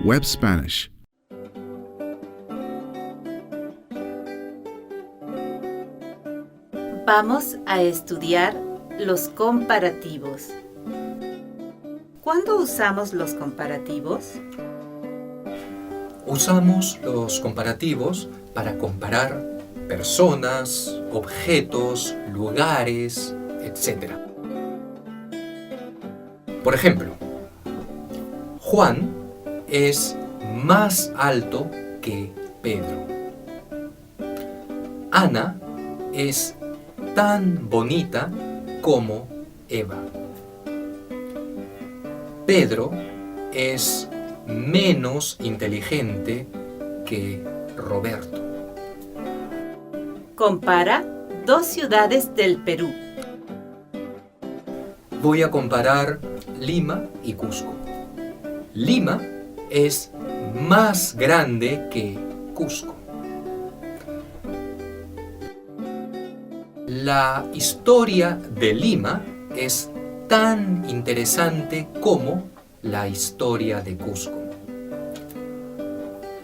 Web Spanish. Vamos a estudiar los comparativos. ¿Cuándo usamos los comparativos? Usamos los comparativos para comparar personas, objetos, lugares, etc. Por ejemplo, Juan es más alto que Pedro. Ana es tan bonita como Eva. Pedro es menos inteligente que Roberto. Compara dos ciudades del Perú. Voy a comparar Lima y Cusco. Lima es más grande que Cusco. La historia de Lima es tan interesante como la historia de Cusco.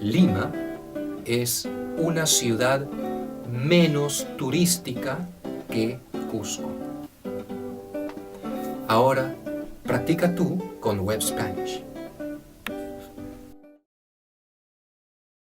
Lima es una ciudad menos turística que Cusco. Ahora, practica tú con Web Spanish.